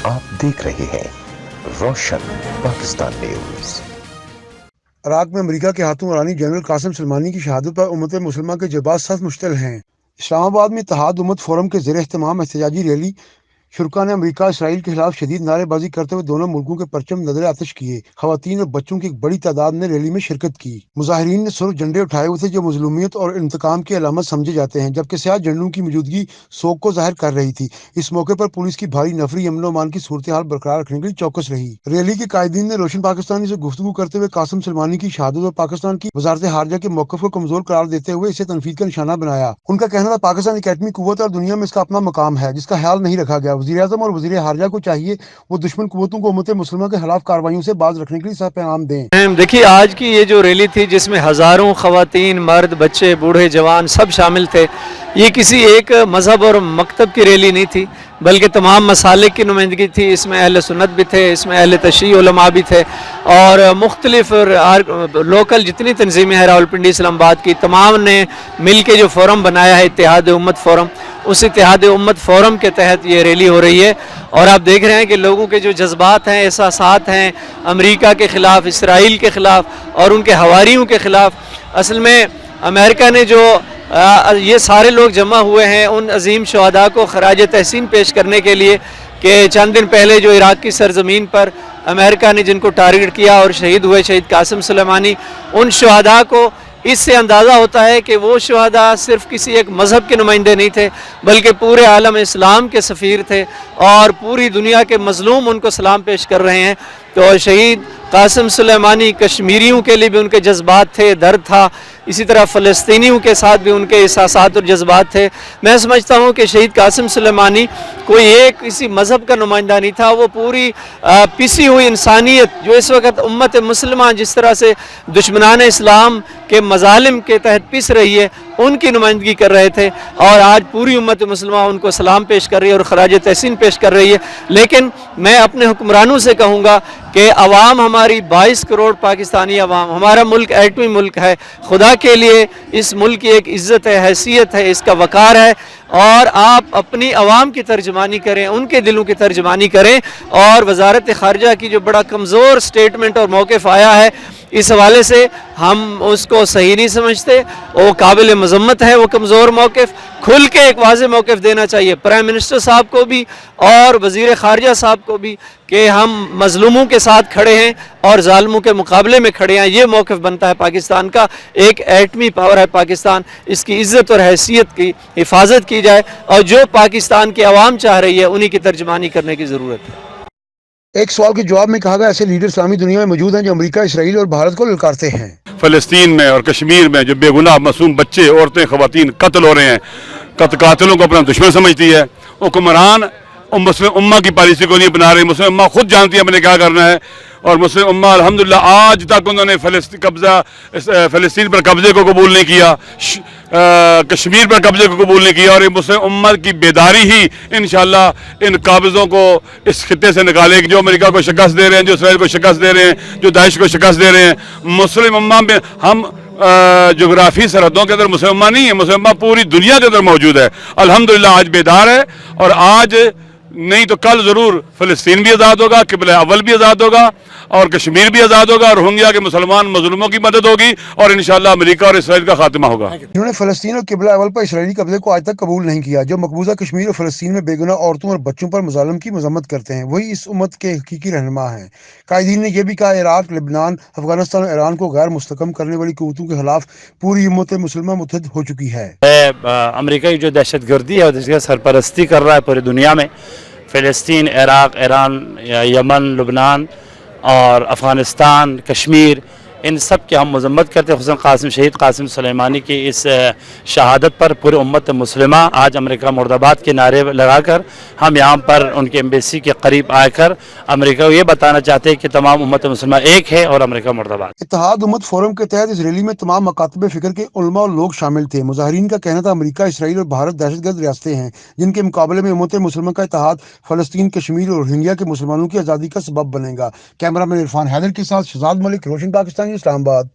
आप देख रहे हैं रोशन पाकिस्तान न्यूज। इराक में अमेरिका के हाथों ईरानी जनरल कासिम सुलेमानी की शहादत पर उम्मत मुसलमा के जज्बात सख्त मुश्तल हैं। इस्लामाबाद में इत्तेहाद उम्मत फोरम के ज़ेर एहतमाम एहतजाजी रैली शुरा ने अमेरिका इसराइल के खिलाफ शदीद नारेबाजी करते हुए दोनों मुल्कों के परचम नजर आतिश किए। खवातीन और बच्चों की एक बड़ी तादाद ने रैली में शिरकत की। मुजाहिरीन ने सुर्ख झंडे उठाए हुए थे जो मजलूमियत और इंतकाम की अलामत समझे जाते हैं, जबकि स्याह झंडों की मौजूदगी सोग को जाहिर कर रही थी। इस मौके पर पुलिस की भारी नफरी अमन व अमान की सूरत हाल बरकरार रखने के लिए चौकस रही। रैली के कायदीन ने रोशन पाकिस्तानी से गुफ्तगू करते हुए कासिम सुलेमानी की शहादत और पाकिस्तान की वजारत हारजा के मौक़िफ़ को कमजोर करार देते हुए इसे तनफीद का निशाना बनाया। उनका कहना था पाकिस्तान एक एटमी कुव्वत और दुनिया में इसका अपना मकाम है जिसका ख्याल नहीं रखा गया। वज़ीर-ए-आज़म और वज़ीर हारजा को चाहिए वो दुश्मन कुव्वतों को उम्मत मुसलमान के खिलाफ कार्रवाइयों से बाज रखने के लिए सख्त पैगाम दें। देखिए, आज की ये जो रैली थी जिसमें हज़ारों ख़वातीन, मर्द, बच्चे, बूढ़े, जवान सब शामिल थे, ये किसी एक मज़हब और मकतब की रैली नहीं थी बल्कि तमाम मसालिक की नुमाइंदगी थी। इसमें अहले सुन्नत भी थे, इसमें अहले तशरीह उलमा भी थे और मुख्तलिफ लोकल जितनी तंजीमें हैं रावलपिंडी इस्लामाबाद की तमाम ने मिल के जो फोरम बनाया है इत्तेहाद उम्मत फोरम, उस इत्तेहाद उम्मत फोरम के तहत ये रैली हो रही है। और आप देख रहे हैं कि लोगों के जो जज्बात हैं, एहसासात हैं अमेरिका के ख़िलाफ़, इसराइल के ख़िलाफ़ और उनके हवारियों के ख़िलाफ़। असल में अमेरिका ने जो ये सारे लोग जमा हुए हैं उन अजीम शहदा को खराज तहसीन पेश करने के लिए कि चंद दिन पहले जो इराक़ की सरज़मीन पर अमेरिका ने जिनको टारगेट किया और शहीद हुए शहीद कासिम सुलेमानी, उन शहदा को इससे अंदाज़ा होता है कि वो शहदा सिर्फ़ किसी एक मज़हब के नुमाइंदे नहीं थे बल्कि पूरे आलम इस्लाम के सफ़ीर थे और पूरी दुनिया के मज़लूम उनको सलाम पेश कर रहे हैं। तो शहीद कासिम सुलेमानी कश्मीरियों के लिए भी उनके जज्बात थे, दर्द था, इसी तरह फ़लस्तीनियों के साथ भी उनके एहसासात और जज्बात थे। मैं समझता हूँ कि शहीद कासिम सुलेमानी कोई एक किसी मज़हब का नुमाइंदा नहीं था, वो पूरी पिसी हुई इंसानियत जो इस वक्त उम्मत मुसलमान जिस तरह से दुश्मनान इस्लाम के मज़ालिम के तहत पिस रही है उनकी नुमाइंदगी कर रहे थे और आज पूरी उम्मत मुसलमान उनको सलाम पेश कर रही है और खराज तहसीन पेश कर रही है। लेकिन मैं अपने हुक्मरानों से कहूँगा कि अवाम हमारी 22 करोड़ पाकिस्तानी अवाम, हमारा मुल्क एटमी मुल्क है, खुदा के लिए इस मुल्क की एक इज़्ज़त है, हैसियत है, इसका वक़ार है और आप अपनी अवाम की तर्जमानी करें, उनके दिलों की तर्जमानी करें। और वजारत खारजा की जो बड़ा कमज़ोर स्टेटमेंट और मौक़िफ़ आया है इस हवाले से हम उसको सही नहीं समझते, वो काबिल मज़म्मत है, वो कमज़ोर मौक़िफ़। खुल के एक वाज़ेह मौक़िफ़ देना चाहिए प्राइम मिनिस्टर साहब को भी और वज़ीर ख़ारजा साहब को भी कि हम मज़लूमों के साथ खड़े हैं और ज़ालिमों के मुकाबले में खड़े हैं। ये मौक़िफ़ बनता है पाकिस्तान का, एक एटमी पावर है पाकिस्तान, इसकी इज़्ज़त और हैसियत की हिफाजत की जाए और जो पाकिस्तान की आवाम चाह रही है उन्हीं की तर्जमानी करने की ज़रूरत है। एक सवाल के जवाब में कहा गया ऐसे लीडर इस्लामी दुनिया में मौजूद हैं जो अमेरिका, इसराइल और भारत को ललकारते हैं। फ़लस्तीन में और कश्मीर में जो बेगुनाह मासूम बच्चे, औरतें, ख़वातीन कत्ल हो रहे हैं, कातिलों को अपना दुश्मन समझती है। हुक्मरान मुस्लिम उम्मा की पॉलिसी को नहीं बना रही, मुस्लिम उम्मा खुद जानती है हमने क्या करना है और मुस्लिम उम्मा अल्हम्दुलिल्लाह आज तक उन्होंने फ़लस्तीन पर कब्ज़े को कबूल नहीं किया, कश्मीर पर कब्ज़े को कबूल नहीं किया और ये मुस्लिम उम्मा की बेदारी ही इंशाअल्लाह इन काबिज़ों को इस खित्ते से निकालेगी जो अमेरिका को शिकस्त दे रहे हैं, जो इसराइल को शिकस्त दे रहे हैं, जो दाइश को शिकस्त दे रहे हैं। मुस्लिम उम्मा में हम जोग्राफी सरहदों के अंदर मुस्लिम उम्मा नहीं है, मुस्लिम उम्मा पूरी दुनिया के अंदर मौजूद है। अल्हम्दुलिल्लाह आज बेदार है और आज नहीं तो कल ज़रूर फ़लस्तीन भी आज़ाद होगा, क़िबला अव्वल भी आज़ाद होगा और कश्मीर भी आज़ाद होगा और रोहिंग्या के मुसलमान मजलूमों की मदद होगी और इंशाअल्लाह अमेरिका और इसराइल का खात्मा होगा। इन्होंने फ़लस्तीन और क़िबला अव्वल पर इसराइली कब्जे को आज तक कबूल नहीं किया। जो मकबूजा कश्मीर और फ़लस्तीन में बेगुनाह औरतों और बच्चों पर मुज़ालम की मजम्मत करते हैं वही इस उम्मत के हकीकी रहनुमा हैं। कायदीन ने यह भी कहा इराक़, लेबनान, अफगानिस्तान और ईरान को गैर मुस्तकम करने वाली क़ुव्वतों के खिलाफ पूरी उम्मत मुसलमान मुत्तहिद हो चुकी है। अमेरिका की जो दहशतगर्दी है जिसकी सरपरस्ती कर रहा है पूरी दुनिया में, फ़लस्तीन, इराक़, ईरान, यमन, लबनान और अफ़गानिस्तान, कश्मीर, इन सब की हम मजम्मत करते हैं। हुसैन शहीद कासिम सुलेमानी की इस शहादत पर पूरी उम्मत मुस्लिमा आज अमेरिका मुर्दाबाद के नारे लगाकर हम यहाँ पर उनके एम्बेसी के करीब आकर अमेरिका को ये बताना चाहते हैं कि तमाम उम्मत मुस्लिमा एक है और अमेरिका मुर्दाबाद। इत्तेहाद उम्मत फोरम के तहत इस रैली में तमाम मकातब फ़िक्र के उलमा और लोग शामिल थे। मुजाहिरीन का कहना था अमेरिका, इसराइल और भारत दहशतगर्द रियासतें हैं जिनके मुकाबले में उम्मत मुसलमान का इत्तेहाद फ़लस्तीन, कश्मीर और रोहिंग्या के मुसलमानों की आज़ादी का सबब बनेगा। कैमरा मैन इरफान हैदर के साथ शहजाद मलिक, रोशन पाकिस्तान, इस्लामाबाद।